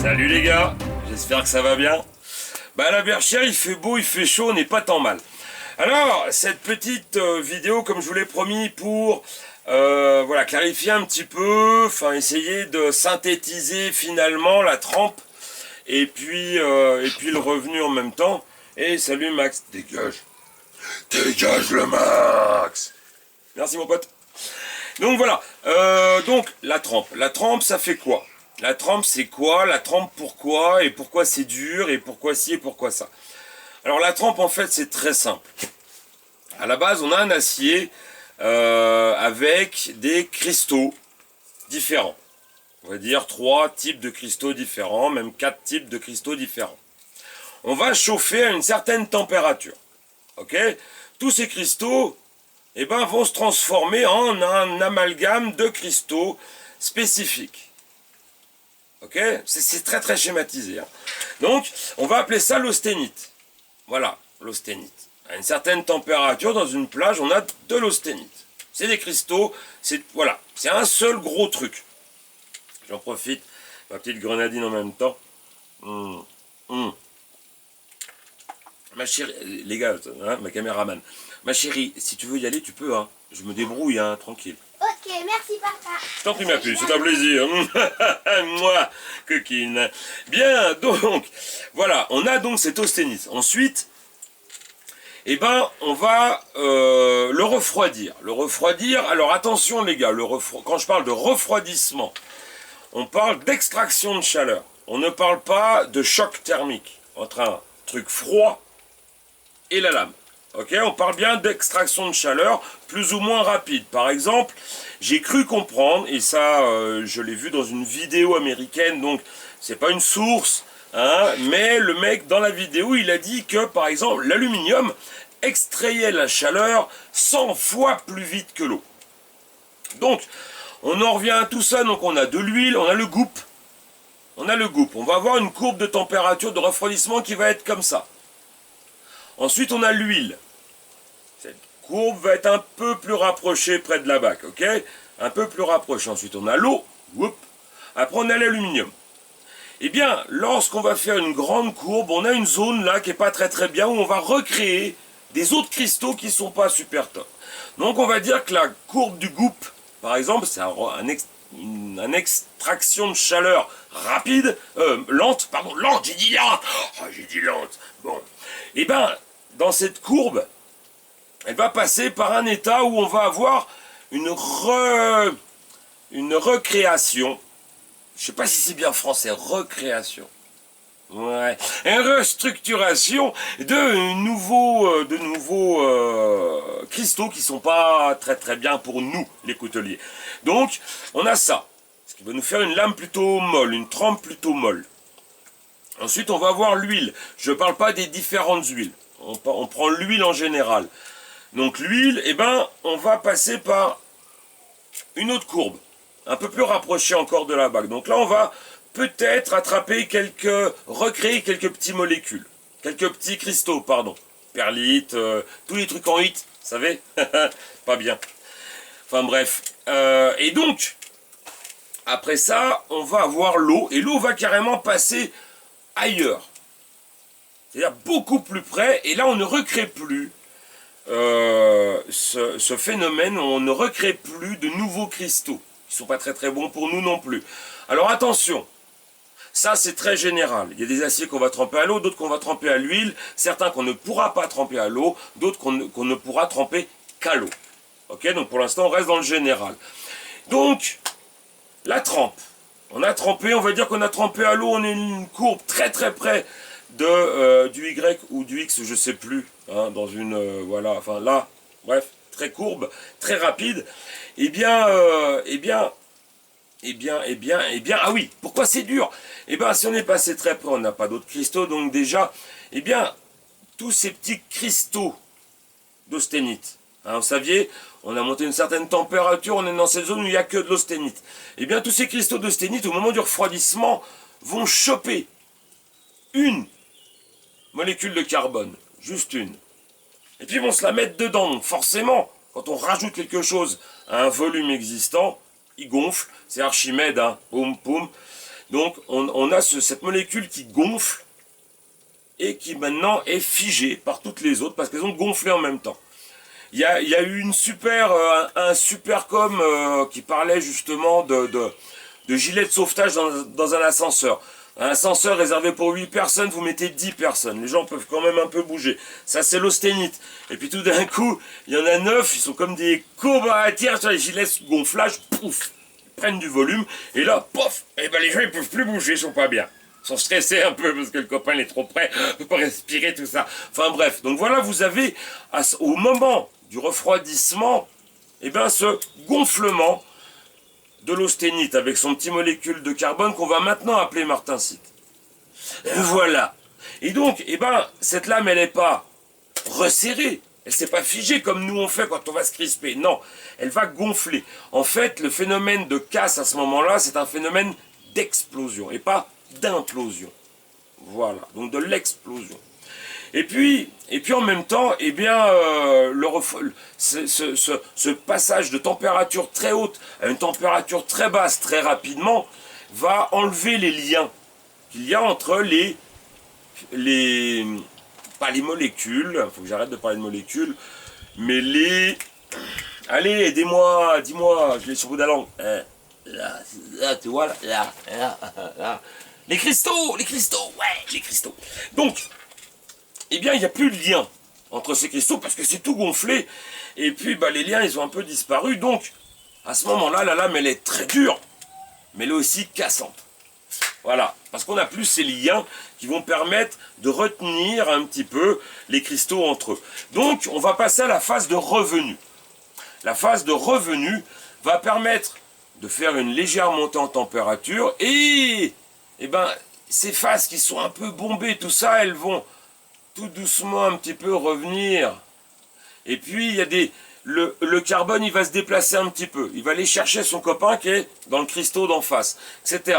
Salut les gars, j'espère que ça va bien. Bah la Berchère, il fait beau, il fait chaud, on n'est pas tant mal. Alors, cette petite vidéo, comme je vous l'ai promis, pour voilà, clarifier un petit peu, enfin essayer de synthétiser finalement la trempe et puis le revenu en même temps. Et salut Max, dégage. Dégage le Max. Merci mon pote. Donc voilà, donc la trempe. La trempe, ça fait quoi? La trempe, c'est quoi? La trempe, pourquoi? Et pourquoi c'est dur? Et pourquoi ci et pourquoi ça? Alors la trempe, en fait, c'est très simple. À la base, on a un acier avec des cristaux différents. On va dire 3 types de cristaux différents, même 4 types de cristaux différents. On va chauffer à une certaine température. Ok? Tous ces cristaux vont se transformer en un amalgame de cristaux spécifiques. Ok, c'est très très schématisé. Hein. Donc, on va appeler ça l'austénite. Voilà, l'austénite. À une certaine température, dans une plage, on a de l'austénite. C'est des cristaux, c'est voilà, c'est un seul gros truc. J'en profite, ma petite grenadine en même temps. Ma chérie, les gars, hein, ma caméraman. Ma chérie, si tu veux y aller, tu peux. Hein. Je me débrouille, hein, tranquille. Ok, merci papa. Je t'en prie ma puce, c'est un plaisir. Moi, coquine. Bien, donc, voilà, on a donc cette austénite. Ensuite, on va le refroidir. Le refroidir, alors attention les gars, quand je parle de refroidissement, on parle d'extraction de chaleur. On ne parle pas de choc thermique entre un truc froid et la lame. Ok, on parle bien d'extraction de chaleur plus ou moins rapide. Par exemple, j'ai cru comprendre, et ça je l'ai vu dans une vidéo américaine, donc c'est pas une source, hein, mais le mec dans la vidéo il a dit que par exemple l'aluminium extrayait la chaleur 100 fois plus vite que l'eau. Donc on en revient à tout ça, donc on a de l'huile, on a le goop. On a le goop, on va avoir une courbe de température de refroidissement qui va être comme ça. Ensuite, on a l'huile. Cette courbe va être un peu plus rapprochée près de la bac, ok? Un peu plus rapprochée. Ensuite, on a l'eau. Après, on a l'aluminium. Eh bien, lorsqu'on va faire une grande courbe, on a une zone là qui n'est pas très très bien, où on va recréer des autres cristaux qui ne sont pas super top. Donc, on va dire que la courbe du goop, par exemple, c'est une extraction de chaleur rapide, lente, j'ai dit lente. Oh, j'ai dit lente. Bon. Eh bien, dans cette courbe, elle va passer par un état où on va avoir une recréation. Je ne sais pas si c'est bien français, recréation. Ouais. Une restructuration de nouveaux cristaux qui ne sont pas très très bien pour nous, les couteliers. Donc, on a ça. Ce qui va nous faire une lame plutôt molle, une trempe plutôt molle. Ensuite, on va avoir l'huile. Je ne parle pas des différentes huiles. On prend l'huile en général. Donc l'huile, on va passer par une autre courbe, un peu plus rapprochée encore de la bague. Donc là, on va peut-être recréer quelques petites molécules, quelques petits cristaux, pardon. Perlite, tous les trucs en hit, vous savez. Pas bien. Enfin bref. Et donc, après ça, on va avoir l'eau. Et l'eau va carrément passer ailleurs. C'est-à-dire beaucoup plus près. Et là, on ne recrée plus ce phénomène. On ne recrée plus de nouveaux cristaux. Qui ne sont pas très très bons pour nous non plus. Alors attention. Ça, c'est très général. Il y a des aciers qu'on va tremper à l'eau, d'autres qu'on va tremper à l'huile, certains qu'on ne pourra pas tremper à l'eau, d'autres qu'on ne pourra tremper qu'à l'eau. Ok, donc pour l'instant, on reste dans le général. Donc, la trempe. On a trempé, on va dire qu'on a trempé à l'eau, on est une courbe très très près du Y ou du X, je sais plus, hein, dans une, voilà, enfin là, bref, très courbe, très rapide. Ah oui, pourquoi c'est dur? Si on est passé très près, on n'a pas d'autres cristaux, donc déjà, tous ces petits cristaux d'austénite, hein, vous saviez, on a monté une certaine température, on est dans cette zone où il n'y a que de l'austénite. Tous ces cristaux d'austénite, au moment du refroidissement, vont choper une molécule de carbone, juste une. Et puis ils vont se la mettre dedans, donc forcément, quand on rajoute quelque chose à un volume existant, il gonfle, c'est Archimède, hein, poum poum. Donc on a cette molécule qui gonfle et qui maintenant est figée par toutes les autres parce qu'elles ont gonflé en même temps. Il y a eu un supercom qui parlait justement de gilet de sauvetage dans un ascenseur. Un ascenseur réservé pour 8 personnes, vous mettez 10 personnes. Les gens peuvent quand même un peu bouger. Ça, c'est l'austénite. Et puis tout d'un coup, il y en a 9, ils sont comme des courbes à tir sur les gilets gonflage, pouf, ils prennent du volume. Et là, pouf, et ben les gens, ils peuvent plus bouger, ils sont pas bien. Ils sont stressés un peu parce que le copain il est trop près, il peut pas respirer, tout ça. Enfin bref, donc voilà, vous avez, au moment du refroidissement, et ben ce gonflement de l'austénite avec son petit molécule de carbone qu'on va maintenant appeler martensite. Voilà. Et donc, eh ben, cette lame, elle n'est pas resserrée. Elle ne s'est pas figée comme nous on fait quand on va se crisper. Non, elle va gonfler. En fait, le phénomène de casse à ce moment-là, c'est un phénomène d'explosion et pas d'implosion. Voilà, donc de l'explosion. Et puis en même temps, eh bien, ce passage de température très haute à une température très basse très rapidement va enlever les liens qu'il y a entre pas les molécules, il faut que j'arrête de parler de molécules, mais allez, aidez-moi, dis-moi, je l'ai sur le bout de la langue. Là, tu vois, là. Les cristaux, ouais, les cristaux. Donc, eh bien, il n'y a plus de lien entre ces cristaux parce que c'est tout gonflé. Et puis, bah, les liens, ils ont un peu disparu. Donc, à ce moment-là, la lame, elle est très dure, mais elle est aussi cassante. Voilà, parce qu'on n'a plus ces liens qui vont permettre de retenir un petit peu les cristaux entre eux. Donc, on va passer à la phase de revenu. La phase de revenu va permettre de faire une légère montée en température et ben, ces phases qui sont un peu bombées, tout ça, elles vont tout doucement un petit peu revenir. Et puis il y a le carbone, il va se déplacer un petit peu. Il va aller chercher son copain qui est dans le cristaux d'en face, etc.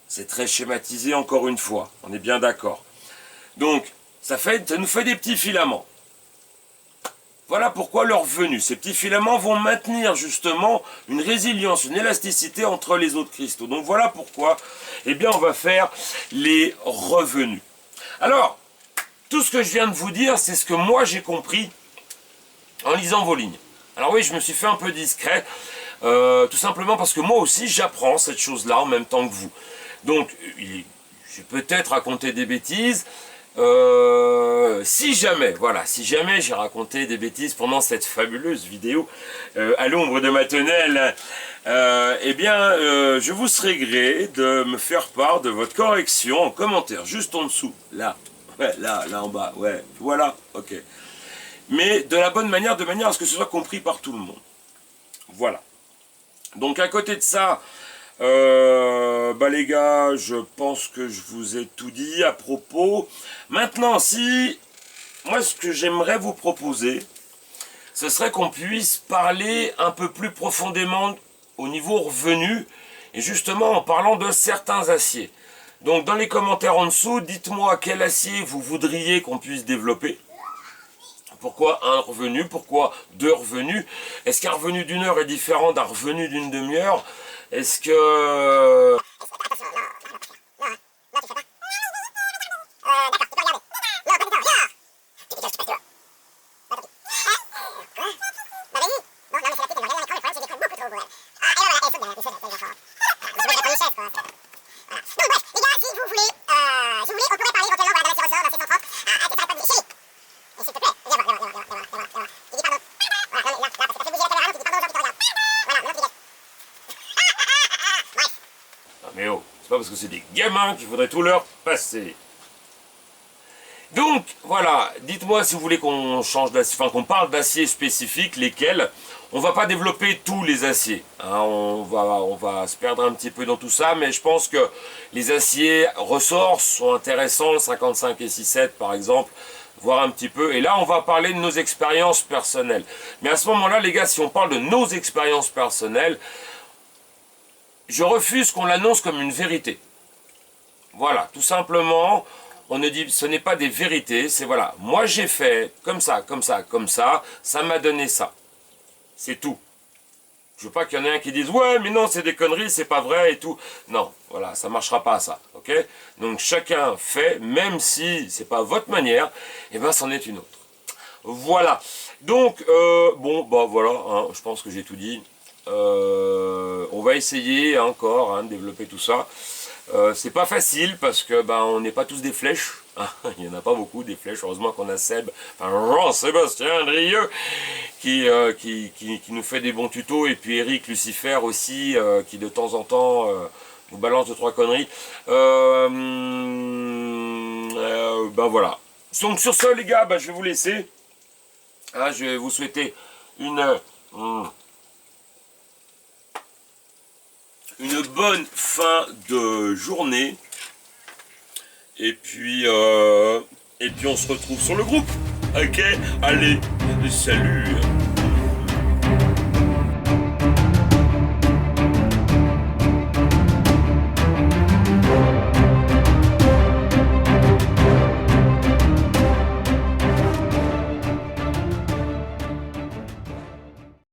C'est très schématisé encore une fois. On est bien d'accord. Donc ça nous fait des petits filaments. Voilà pourquoi leur venue. Ces petits filaments vont maintenir justement une résilience, une élasticité entre les autres cristaux. Donc voilà pourquoi, eh bien, on va faire les revenus. Alors, tout ce que je viens de vous dire, c'est ce que moi j'ai compris en lisant vos lignes. Alors oui, je me suis fait un peu discret, tout simplement parce que moi aussi j'apprends cette chose-là en même temps que vous. Donc, j'ai peut-être raconté des bêtises. Si jamais j'ai raconté des bêtises pendant cette fabuleuse vidéo à l'ombre de ma tonnelle, eh bien, je vous serais gré de me faire part de votre correction en commentaire, juste en dessous, là. Ouais, là en bas, ouais, voilà, ok. Mais de la bonne manière, de manière à ce que ce soit compris par tout le monde. Voilà. Donc à côté de ça, bah les gars, je pense que je vous ai tout dit à propos. Maintenant, moi ce que j'aimerais vous proposer, ce serait qu'on puisse parler un peu plus profondément au niveau revenu, et justement en parlant de certains aciers. Donc dans les commentaires en dessous, dites-moi quel acier vous voudriez qu'on puisse développer. Pourquoi un revenu? Pourquoi deux revenus? Est-ce qu'un revenu d'une heure est différent d'un revenu d'une demi-heure? Est-ce que... Mais oh, c'est pas parce que c'est des gamins qu'il faudrait tout leur passer. Donc, voilà, dites-moi si vous voulez qu'on change d'acier, enfin qu'on parle d'aciers spécifiques, lesquels. On va pas développer tous les aciers, hein, on va se perdre un petit peu dans tout ça, mais je pense que les aciers ressorts sont intéressants, le 55 et 6,7 par exemple, voir un petit peu, et là on va parler de nos expériences personnelles. Mais à ce moment-là, les gars, si on parle de nos expériences personnelles, je refuse qu'on l'annonce comme une vérité. Voilà, tout simplement, on ne dit, ce n'est pas des vérités, c'est voilà, moi j'ai fait comme ça, ça m'a donné ça. C'est tout. Je veux pas qu'il y en ait un qui dise ouais mais non c'est des conneries, c'est pas vrai et tout. Non, voilà, ça marchera pas ça, ok? Donc chacun fait, même si c'est pas votre manière, et ben c'en est une autre. Voilà. Donc bon bah voilà, hein, je pense que j'ai tout dit. On va essayer encore de développer tout ça. C'est pas facile parce que on n'est pas tous des flèches. Il n'y en a pas beaucoup des flèches. Heureusement qu'on a Seb, enfin Jean-Sébastien Drieux qui nous fait des bons tutos, et puis Eric Lucifer aussi qui de temps en temps nous balance 2-3 conneries. Voilà. Donc sur ce les gars, je vais vous laisser. Je vais vous souhaiter une bonne fin de journée. Et puis on se retrouve sur le groupe. Ok, allez, salut.